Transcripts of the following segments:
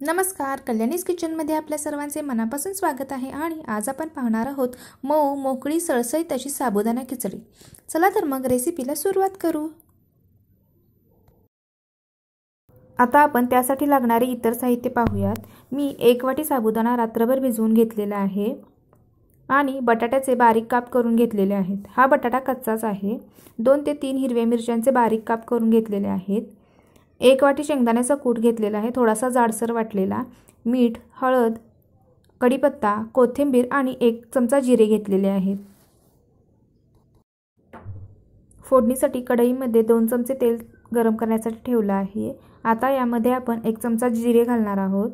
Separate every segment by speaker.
Speaker 1: नमस्कार, कल्याणीज किचनमध्ये आपल्या सर्वांचे मनापासून स्वागत आहे। आणि आज आपण पाहणार आहोत मऊ मोकळी सळसळीत अशी साबुदाणा खिचडी। चला तर मग रेसिपीला सुरुवात करू। आता आपण त्यासाठी लागणारे इतर साहित्य पाहूयात। मी 1 वाटी साबुदाणा रात्रभर भिजवून घेतलेला आहे आणि बटाट्याचे बारीक काप करून घेतलेले आहेत। हा बटाटा कच्चाच आहे। 2 ते 3 हिरव्या मिरच्यांचे बारीक काप करून घेतलेले आहेत। 1 वाटी शेंगदाण्याचा कूट घेतलेला आहे, थोडासा जाडसर वाटलेला। मीठ, हळद, कढीपत्ता, कोथिंबीर आणि 1 चमचा जिरे घेतलेले आहेत। फोडणीसाठी कढईमध्ये 2 चमचे तेल गरम करण्यासाठी ठेवले आहे। आता यामध्ये आपण 1 चमचा जिरे घालणार आहोत।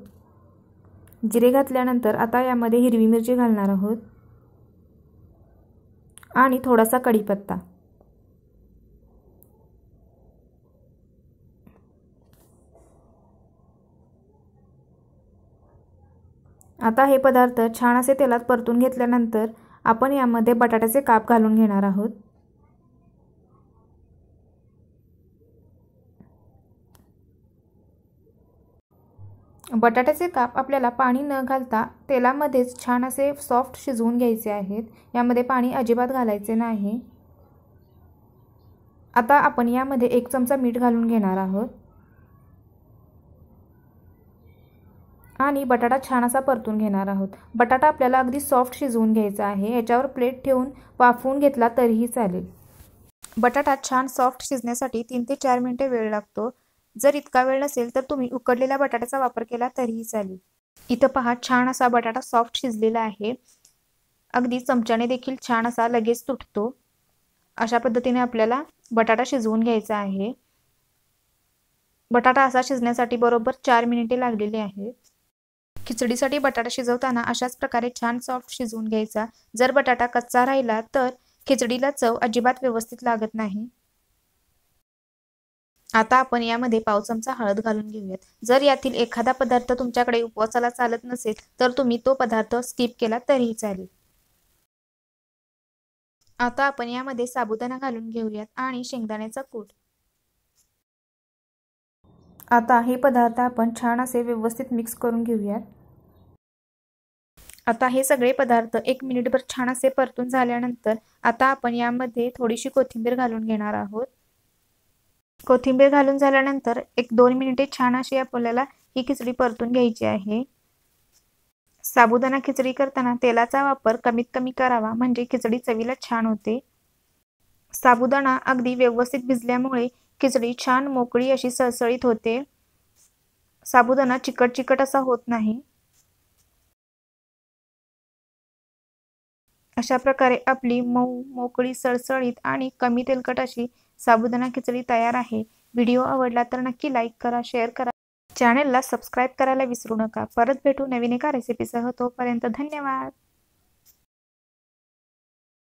Speaker 1: जिरे घातल्यानंतर आता यामध्ये हिरवी मिरची घालणार आहोत आणि थोडासा कढीपत्ता। आता हे पदार्थ छान असे तेलात परतून घेतल्यानंतर आपण यामध्ये बटाट्याचे काप घालून घेणार आहोत। बटाट्याचे काप आपल्याला पाणी न घालता तेलामध्येच छान असे सॉफ्ट शिजवून घ्यायचे आहेत। यामध्ये पाणी अजिबात घालायचे नाही। आता आपण यामध्ये 1 चमचा मीठ घालून घेणार आहोत आणि बटाटा छान असा परतून घेणार आहोत। बटाटा आपल्याला अगदी सॉफ्ट शिजवून घ्यायचा आहे। याच्यावर प्लेट ठेवून वाफवून घेतला तरीही चालेल। बटाटा छान सॉफ्ट शिजण्यासाठी 3 ते 4 मिनिटे वेळ लागतो। जर इतका वेळ नसेल तर तुम्ही उकडलेल्या बटाट्याचा वापर केला तरीही चालेल। इथं पहा, छान असा बटाटा सॉफ्ट शिजलेला आहे। अगदी चमच्याने देखील छान असा लगेच तुटतो। अशा पद्धतीने आपल्याला बटाटा शिजवून घ्यायचा आहे। बटाटा असा शिजण्यासाठी बरोबर 4 मिनिटे लागलेली आहेत। खिचडीसाठी बटाटा शिजवताना अशाच प्रकारे छान सॉफ्ट शिजवून घ्यायचा। जर बटाटा कच्चा राहिला तर खिचडीला चव अजिबात व्यवस्थित लागत नाही। आता आपण यामध्ये पाव चमचा हळद घालून घेऊयात। जर यातील एखादा पदार्थ तुमच्याकडे उपवासाला चालत नसेल तर तुम्ही तो पदार्थ स्किप केला तरीही चालेल। आता आपण यामध्ये साबुदाणा घालून घेऊयात आणि शेंगदाण्याचा कूट। आता हे पदार्थ आपण छान असे व्यवस्थित मिक्स करून घेऊयात। आता हे सगळे पदार्थ 1 मिनिटभर छान असे परतून झाल्यानंतर आता आपण यामध्ये थोडीशी कोथिंबीर घालून घेणार आहोत। कोथिंबीर घालून झाल्यानंतर 1-2 मिनिटे छान अशी आपल्याला ही खिचडी परतून घ्यायची आहे। साबुदाणा खिचडी करताना तेलाचा वापर कमीत कमी करावा, म्हणजे खिचडी चवीला छान होते। साबुदाणा अगदी व्यवस्थित भिजल्यामुळे खिचडी छान मोकळी अशी सळसळीत होते। साबुदाणा चिकट चिकट असा होत नाही। अशा प्रकारे आपली मऊ, मोकळी, सळसळीत आणि कमी तेलकट अशी साबुदाणा खिचडी तयार आहे। व्हिडिओ आवडला तर नक्की लाईक करा, शेअर करा, चॅनलला सबस्क्राईब करायला विसरू नका। परत भेटू नवीन एका रेसिपीसह। तोपर्यंत धन्यवाद।